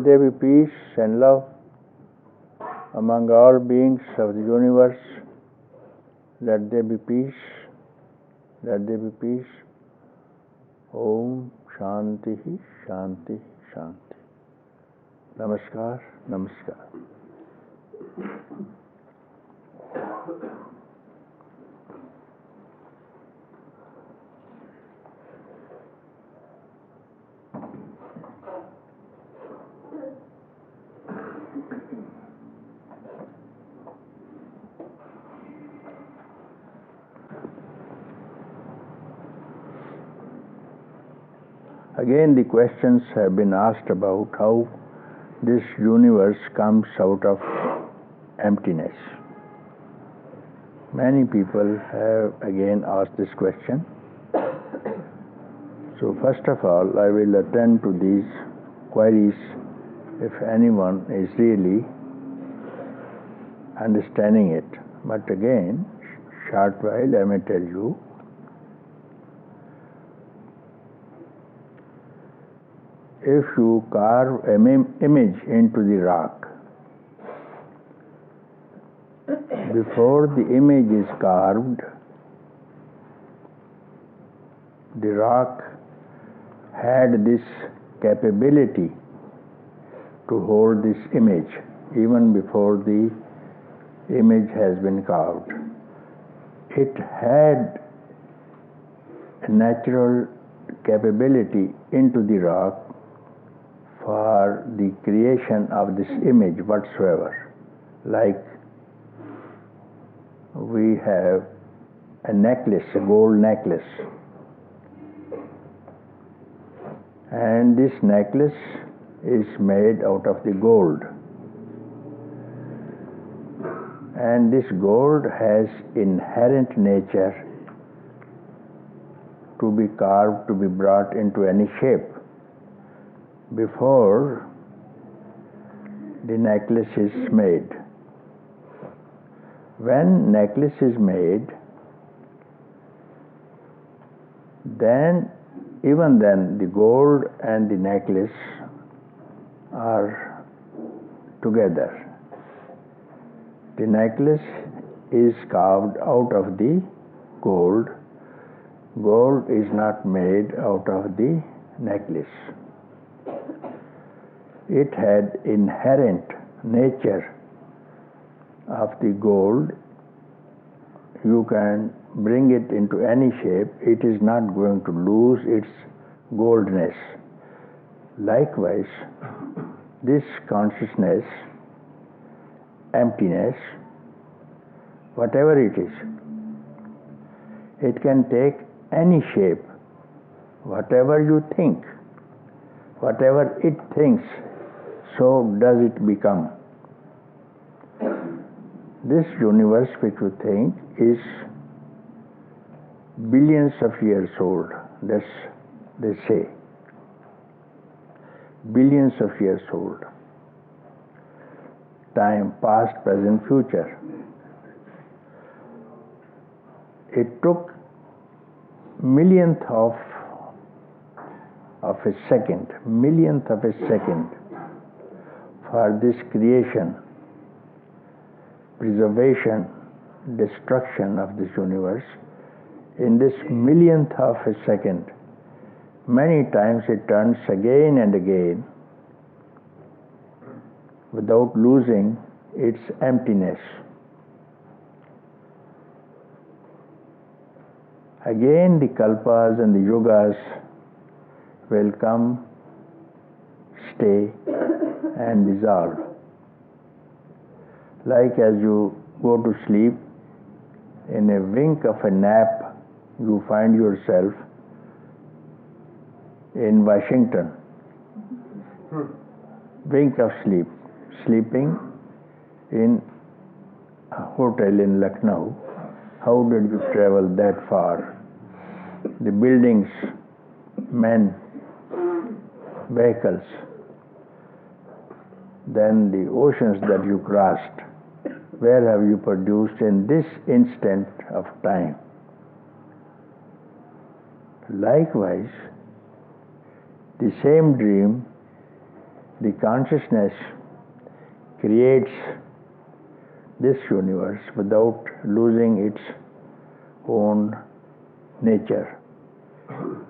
Let there be peace and love among all beings of the universe. Let there be peace. Let there be peace. Om Shanti Shanti Shanti. Namaskar, Namaskar. Again, the questions have been asked about how this universe comes out of emptiness. Many people have again asked this question. So first of all, I will attend to these queries if anyone is really understanding it. But again, short while I may tell you, if you carve an image into the rock, before the image is carved, the rock had this capability to hold this image even before the image has been carved. It had a natural capability into the rock for the creation of this image whatsoever. Like we have a necklace, a gold necklace, and this necklace is made out of the gold, and this gold has inherent nature to be carved, to be brought into any shape before the necklace is made. When necklace is made, then even then the gold and the necklace are together. The necklace is carved out of the gold. Gold is not made out of the necklace. It had inherent nature of the gold. You can bring it into any shape. It is not going to lose its goldness. Likewise, this consciousness, emptiness, whatever it is, it can take any shape. Whatever you think, whatever it thinks, so does it become. This universe which you think is billions of years old. That's they say. Billions of years old. Time, past, present, future. It took millionth of a second, millionth of a second for this creation, preservation, destruction of this universe. In this millionth of a second, many times it turns again and again without losing its emptiness. Again the kalpas and the yugas will come, stay and dissolve. Like as you go to sleep, in a wink of a nap, you find yourself in Washington. Wink of sleep, sleeping in a hotel in Lucknow. How did you travel that far? The buildings, men, vehicles, then the oceans that you crossed. Where have you produced in this instant of time? Likewise, the same dream The consciousness creates this universe without losing its own nature.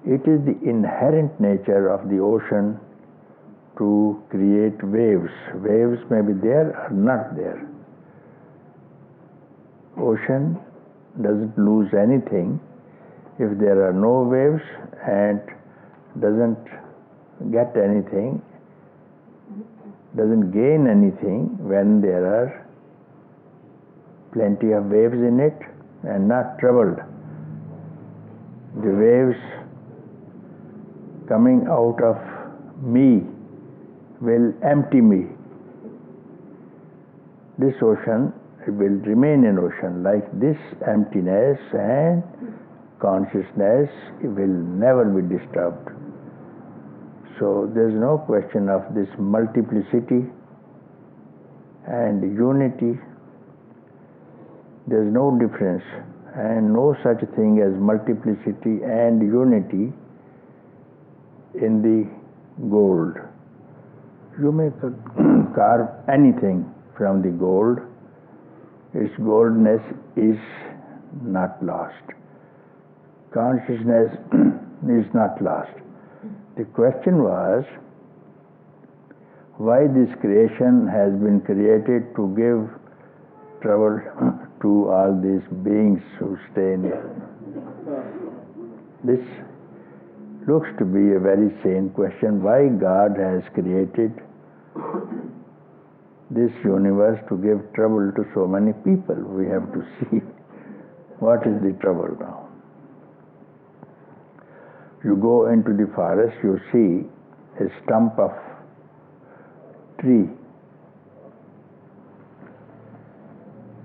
It is the inherent nature of the ocean to create waves. Waves may be there or not there. Ocean doesn't lose anything if there are no waves, and doesn't get anything, doesn't gain anything when there are plenty of waves in it and not troubled. The waves coming out of me will empty me. This ocean will remain an ocean. Like this, emptiness and consciousness will never be disturbed. So there is no question of this multiplicity and unity. There is no difference and no such thing as multiplicity and unity in the gold. You may carve anything from the gold, its goldness is not lost. Consciousness is not lost. The question was, why this creation has been created to give trouble to all these beings who stay in it. This looks to be a very sane question. Why God has created this universe to give trouble to so many people? We have to see what is the trouble now. You go into the forest, you see a stump of tree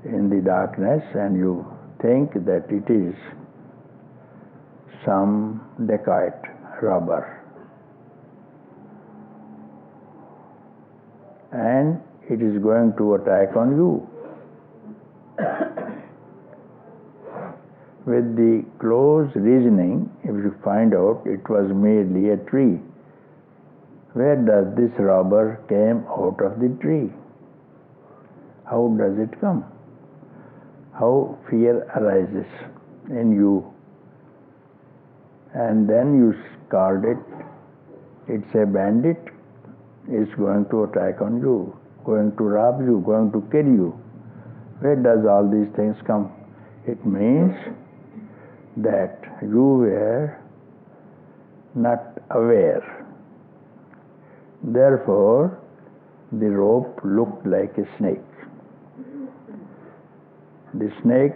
in the darkness, and you think that it is some dacoit, robber, and it is going to attack on you. With the close reasoning, if you find out it was merely a tree, where does this robber came out of the tree? How does it come? How fear arises in you, and then you called it, it's a bandit, it's going to attack on you, going to rob you, going to kill you. Where does all these things come? It means that you were not aware. Therefore, the rope looked like a snake. The snake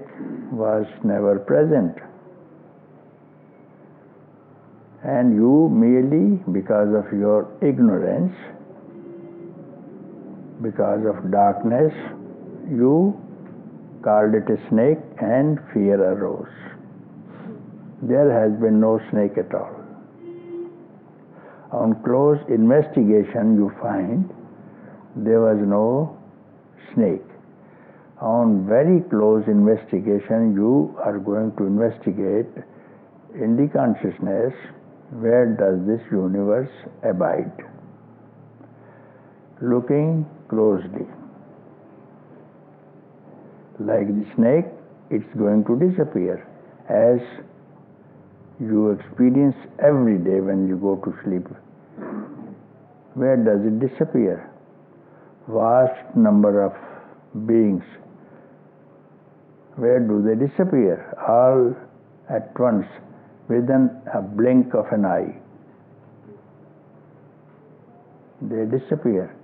was never present. And you merely, because of your ignorance, because of darkness, you called it a snake and fear arose. There has been no snake at all. On close investigation, you find there was no snake. On very close investigation, you are going to investigate in the consciousness, where does this universe abide? Looking closely. Like the snake, it's going to disappear, as you experience every day when you go to sleep. Where does it disappear? Vast number of beings. Where do they disappear? All at once, within a blink of an eye. They disappear.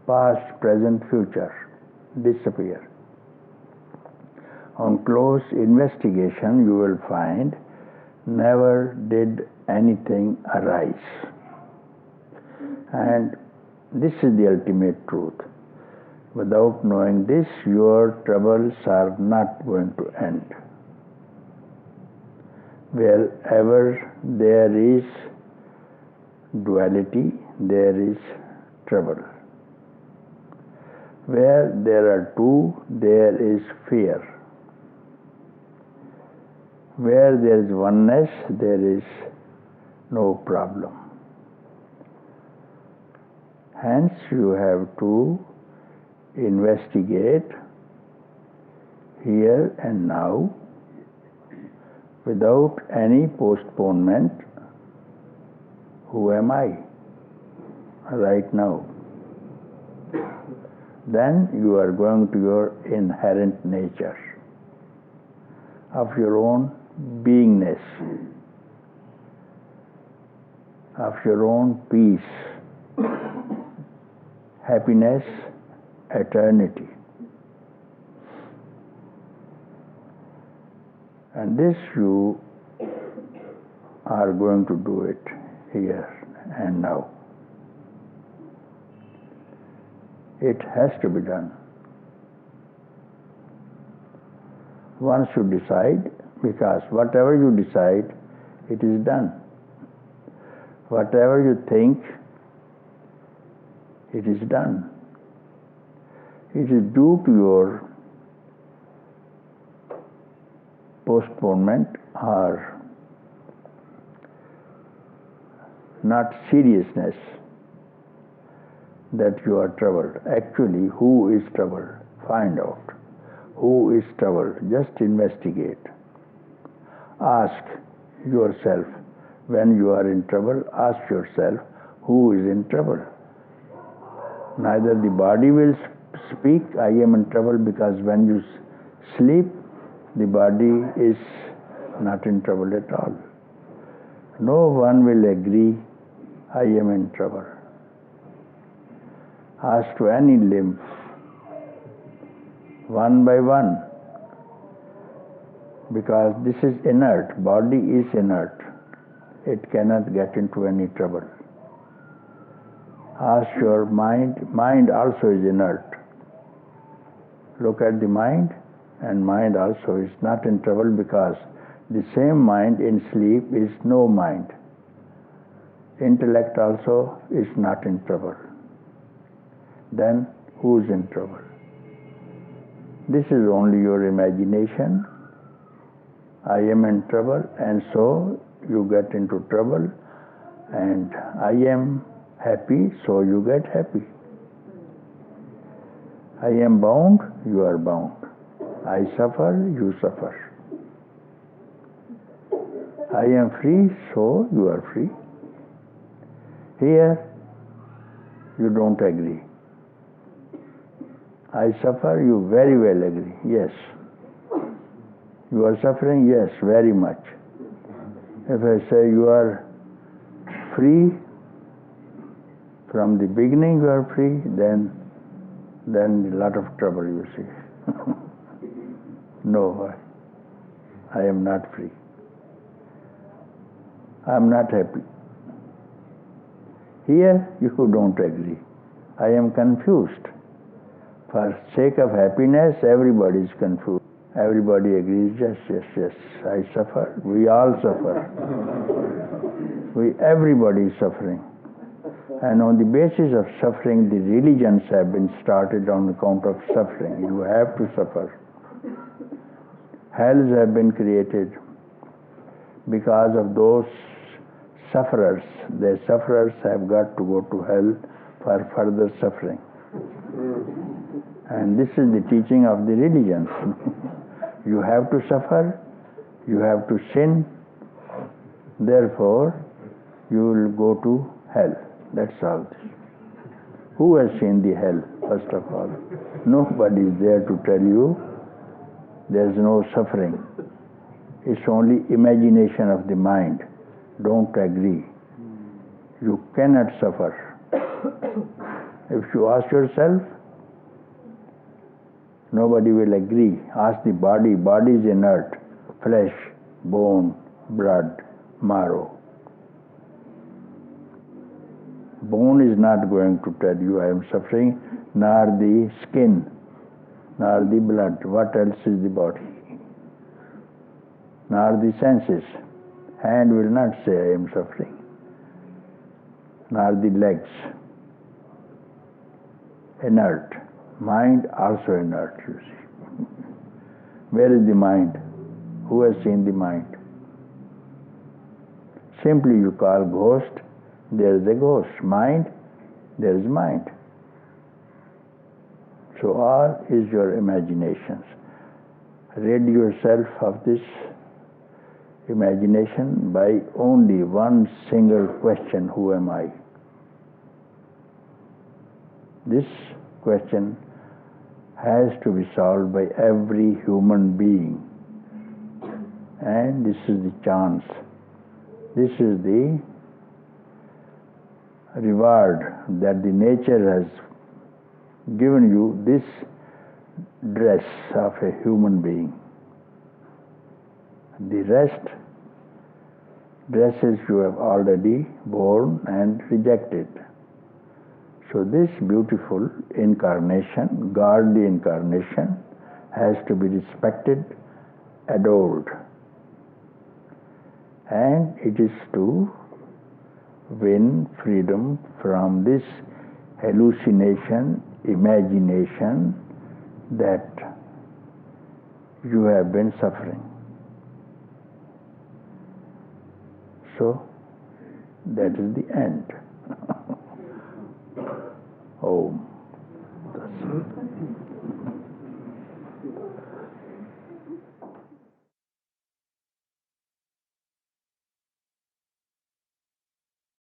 Past, present, future disappear. On close investigation, you will find never did anything arise. And this is the ultimate truth. Without knowing this, your troubles are not going to end. Wherever there is duality, there is trouble. Where there are two, there is fear. Where there is oneness, there is no problem. Hence you have to investigate here and now without any postponement. Who am I right now? Then you are going to your inherent nature of your own beingness, of your own peace, happiness, eternity. And this you are going to do it here and now. It has to be done. Once you decide, because whatever you decide, it is done. Whatever you think, it is done. It is due to your postponement or not seriousness that you are troubled. Actually, who is troubled? Find out. Who is troubled? Just investigate. Ask yourself. When you are in trouble, ask yourself, who is in trouble? Neither the body will speak, I am in trouble, because when you sleep, the body is not in trouble at all. No one will agree, I am in trouble. Ask to any limb, one by one, because this is inert, body is inert. It cannot get into any trouble. Ask your mind, mind also is inert. Look at the mind, and mind also is not in trouble, because the same mind in sleep is no mind. Intellect also is not in trouble. Then who is in trouble? This is only your imagination. I am in trouble, and so you get into trouble, and I am happy, so you get happy. I am bound, you are bound. I suffer, you suffer. I am free, so you are free. Here, you don't agree. I suffer, you very well agree. Yes. You are suffering? Yes, very much. If I say you are free, from the beginning you are free, then a lot of trouble you see. No, I am not free. I am not happy. Here you don't agree. I am confused. For sake of happiness, everybody is confused. Everybody agrees, yes, yes, yes, I suffer. We all suffer. Everybody is suffering. And on the basis of suffering, the religions have been started on account of suffering. You have to suffer. Hells have been created because of those sufferers. The sufferers have got to go to hell for further suffering. And this is the teaching of the religions. You have to suffer, you have to sin, therefore you will go to hell. That's all. Who has seen the hell, first of all? Nobody is there to tell you there is no suffering. It's only imagination of the mind. Don't agree. You cannot suffer. If you ask yourself, nobody will agree. Ask the body. Body is inert. Flesh, bone, blood, marrow. Bone is not going to tell you I am suffering, nor the skin, nor the blood. What else is the body? Nor the senses. Hand will not say I am suffering, nor the legs. Inert. Mind also inert, you see. Where is the mind? Who has seen the mind? Simply you call ghost, there is a ghost. Mind, there is mind. So all is your imaginations. Rid yourself of this imagination by only one single question: who am I? This question has to be solved by every human being. And this is the chance. This is the reward that the nature has given you, this dress of a human being. The rest dresses you have already worn and rejected. So this beautiful incarnation, godly incarnation, has to be respected, adored. And it is to win freedom from this hallucination, imagination that you have been suffering. So that is the end. Om.